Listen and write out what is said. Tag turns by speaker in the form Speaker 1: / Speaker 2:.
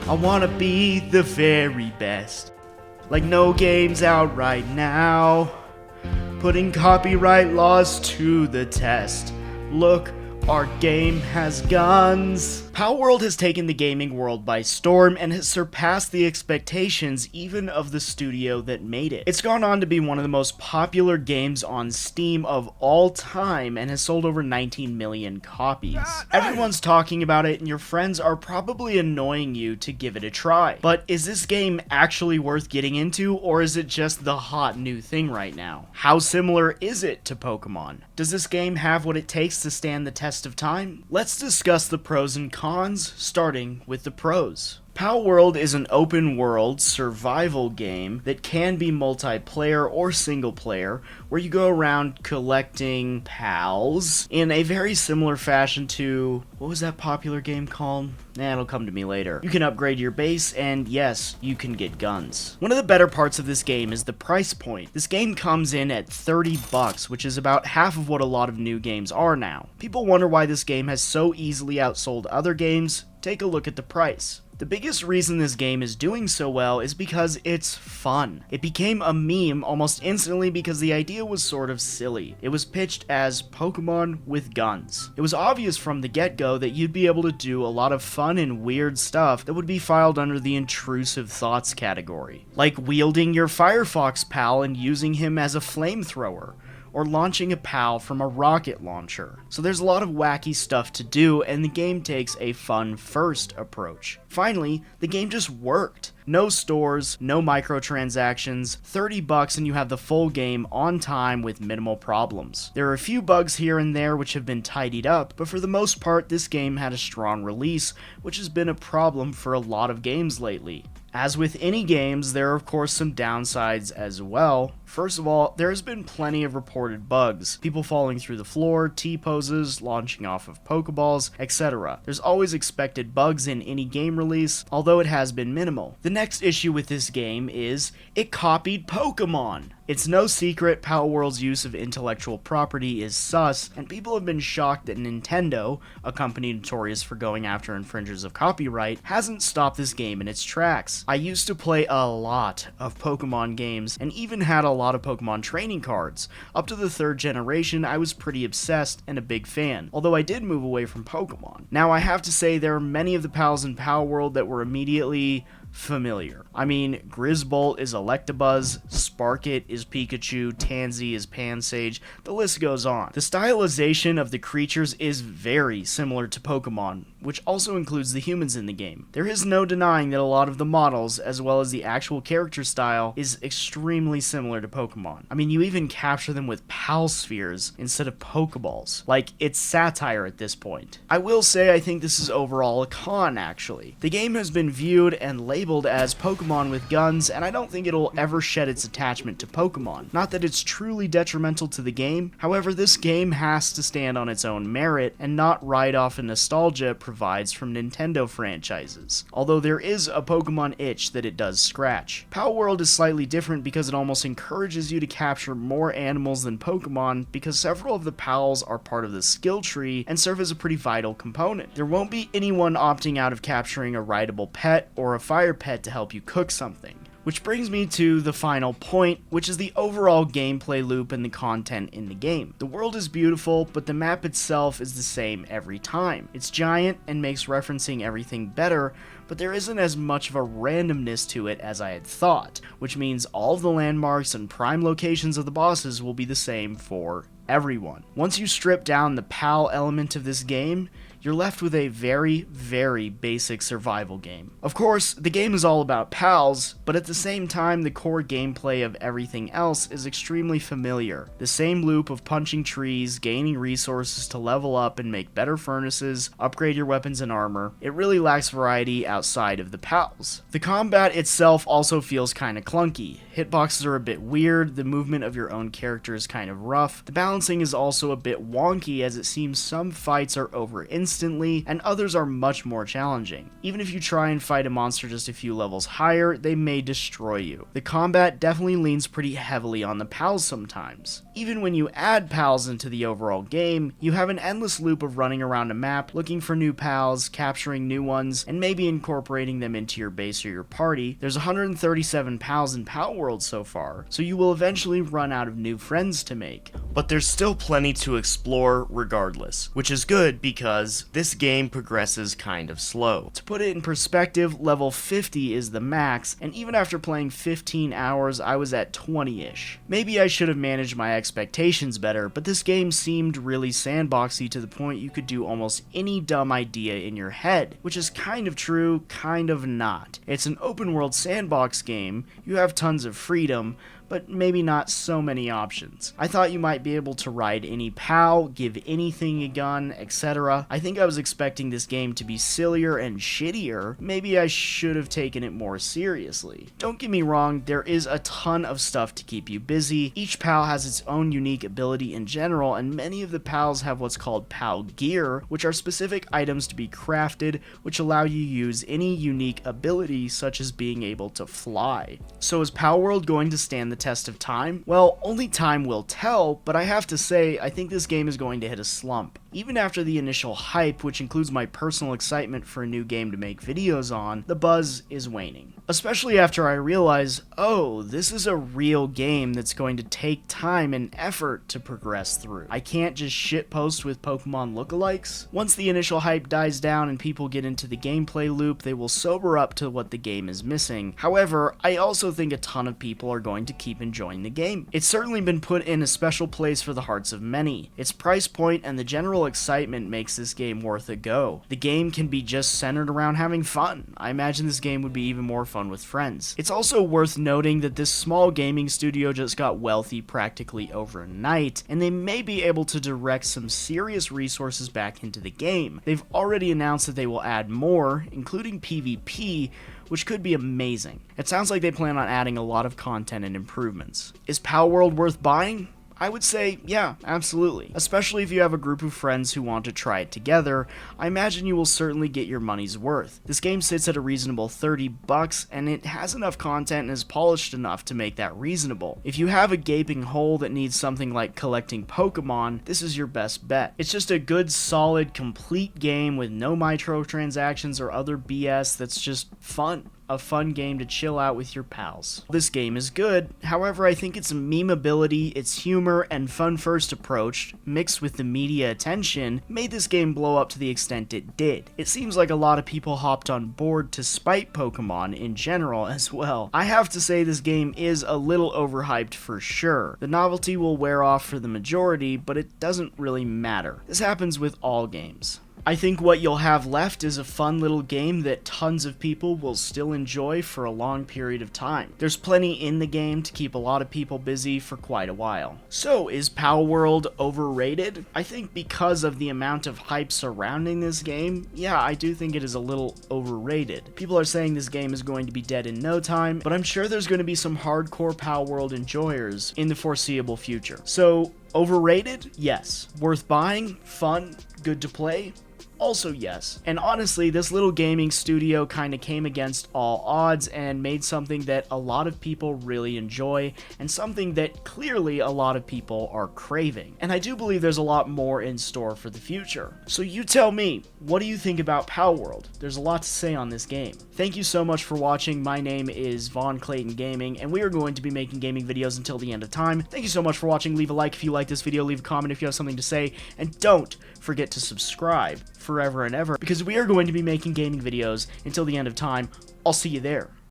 Speaker 1: I wanna be the very best. Like no games out right now. Putting copyright laws to the test. Look, our game has guns. Palworld has taken the gaming world by storm and has surpassed the expectations even of the studio that made it. It's gone on to be one of the most popular games on Steam of all time and has sold over 19 million copies. Everyone's talking about it and your friends are probably annoying you to give it a try. But is this game actually worth getting into, or is it just the hot new thing right now? How similar is it to Pokemon? Does this game have what it takes to stand the test of time? Let's discuss the pros and cons, starting with the pros. Palworld is an open-world survival game that can be multiplayer or single-player, where you go around collecting pals in a very similar fashion to... what was that popular game called? It'll come to me later. You can upgrade your base, and yes, you can get guns. One of the better parts of this game is the price point. This game comes in at $30, which is about half of what a lot of new games are now. People wonder why this game has so easily outsold other games. Take a look at the price. The biggest reason this game is doing so well is because it's fun. It became a meme almost instantly because the idea was sort of silly. It was pitched as Pokemon with guns. It was obvious from the get-go that you'd be able to do a lot of fun and weird stuff that would be filed under the intrusive thoughts category. Like wielding your Firefox pal and using him as a flamethrower, or launching a PAL from a rocket launcher. So there's a lot of wacky stuff to do, and the game takes a fun-first approach. Finally, the game just worked. No stores, no microtransactions, $30 and you have the full game on time with minimal problems. There are a few bugs here and there which have been tidied up, but for the most part this game had a strong release, which has been a problem for a lot of games lately. As with any games, there are of course some downsides as well. First of all, there has been plenty of reported bugs. People falling through the floor, T-poses, launching off of Pokeballs, etc. There's always expected bugs in any game release, although it has been minimal. The next issue with this game is it copied Pokemon. It's no secret Palworld's use of intellectual property is sus, and people have been shocked that Nintendo, a company notorious for going after infringers of copyright, hasn't stopped this game in its tracks. I used to play a lot of Pokemon games, and even had a lot of Pokemon training cards. Up to the 3rd generation, I was pretty obsessed and a big fan, although I did move away from Pokemon. Now I have to say there are many of the pals in Palworld that were immediately familiar. I mean, Grisbolt is Electabuzz, Sparkit is Pikachu, Tansy is Pansage, the list goes on. The stylization of the creatures is very similar to Pokemon, which also includes the humans in the game. There is no denying that a lot of the models, as well as the actual character style, is extremely similar to Pokemon. I mean, you even capture them with Pal Spheres instead of Pokeballs. Like, it's satire at this point. I will say I think this is overall a con, actually. The game has been viewed and labeled as Pokemon with guns, and I don't think it'll ever shed its attachment to Pokemon. Not that it's truly detrimental to the game, however, this game has to stand on its own merit and not ride off a nostalgia it provides from Nintendo franchises, although there is a Pokemon itch that it does scratch. Palworld is slightly different because it almost encourages you to capture more animals than Pokemon because several of the pals are part of the skill tree and serve as a pretty vital component. There won't be anyone opting out of capturing a rideable pet or a fire pet to help you cook something. Which brings me to the final point, which is the overall gameplay loop and the content in the game. The world is beautiful, but the map itself is the same every time. It's giant and makes referencing everything better, but there isn't as much of a randomness to it as I had thought, which means all of the landmarks and prime locations of the bosses will be the same for everyone. Once you strip down the PAL element of this game, you're left with a very, very basic survival game. Of course, the game is all about pals, but at the same time, the core gameplay of everything else is extremely familiar. The same loop of punching trees, gaining resources to level up and make better furnaces, upgrade your weapons and armor. It really lacks variety outside of the pals. The combat itself also feels kinda clunky. Hitboxes are a bit weird, the movement of your own character is kind of rough. The balancing is also a bit wonky as it seems some fights are over instantly and others are much more challenging. Even if you try and fight a monster just a few levels higher, they may destroy you. The combat definitely leans pretty heavily on the pals sometimes. Even when you add pals into the overall game, you have an endless loop of running around a map, looking for new pals, capturing new ones, and maybe incorporating them into your base or your party. There's 137 pals in Palworld so far, so you will eventually run out of new friends to make. But there's still plenty to explore regardless, which is good because this game progresses kind of slow. To put it in perspective, level 50 is the max, and even after playing 15 hours, I was at 20-ish. Maybe I should have managed my expectations better, but this game seemed really sandboxy to the point you could do almost any dumb idea in your head, which is kind of true, kind of not. It's an open world sandbox game, you have tons of freedom, but maybe not so many options. I thought you might be able to ride any POW, give anything a gun, etc. I think I was expecting this game to be sillier and shittier. Maybe I should have taken it more seriously. Don't get me wrong, there is a ton of stuff to keep you busy. Each POW has its own unique ability in general, and many of the POWs have what's called POW gear, which are specific items to be crafted, which allow you to use any unique ability, such as being able to fly. So is Palworld going to stand the test of time? Well, only time will tell, but I have to say, I think this game is going to hit a slump. Even after the initial hype, which includes my personal excitement for a new game to make videos on, the buzz is waning. Especially after I realize, oh, this is a real game that's going to take time and effort to progress through. I can't just shitpost with Pokemon lookalikes. Once the initial hype dies down and people get into the gameplay loop, they will sober up to what the game is missing. However, I also think a ton of people are going to keep enjoying the game. It's certainly been put in a special place for the hearts of many. Its price point and the general excitement makes this game worth a go. The game can be just centered around having fun. I imagine this game would be even more fun with friends. It's also worth noting that this small gaming studio just got wealthy practically overnight, and they may be able to direct some serious resources back into the game. They've already announced that they will add more, including PvP, which could be amazing. It sounds like they plan on adding a lot of content and improvements. Is Palworld worth buying? I would say, yeah, absolutely. Especially if you have a group of friends who want to try it together, I imagine you will certainly get your money's worth. This game sits at a reasonable $30, and it has enough content and is polished enough to make that reasonable. If you have a gaping hole that needs something like collecting Pokemon, this is your best bet. It's just a good, solid, complete game with no microtransactions or other BS that's just fun. A fun game to chill out with your pals. This game is good, however I think its memeability, its humor, and fun-first approach, mixed with the media attention, made this game blow up to the extent it did. It seems like a lot of people hopped on board to spite Pokemon in general as well. I have to say this game is a little overhyped for sure. The novelty will wear off for the majority, but it doesn't really matter. This happens with all games. I think what you'll have left is a fun little game that tons of people will still enjoy for a long period of time. There's plenty in the game to keep a lot of people busy for quite a while. So, is Palworld overrated? I think because of the amount of hype surrounding this game, yeah, I do think it is a little overrated. People are saying this game is going to be dead in no time, but I'm sure there's going to be some hardcore Palworld enjoyers in the foreseeable future. So, overrated? Yes. Worth buying? Fun? Good to play? Also yes. And honestly, this little gaming studio kind of came against all odds and made something that a lot of people really enjoy and something that clearly a lot of people are craving. And I do believe there's a lot more in store for the future. So you tell me, what do you think about Palworld? There's a lot to say on this game. Thank you so much for watching. My name is VonClayton Gaming, and we are going to be making gaming videos until the end of time. Thank you so much for watching. Leave a like if you like this video, leave a comment if you have something to say, and don't forget to subscribe forever and ever, because we are going to be making gaming videos until the end of time. I'll see you there.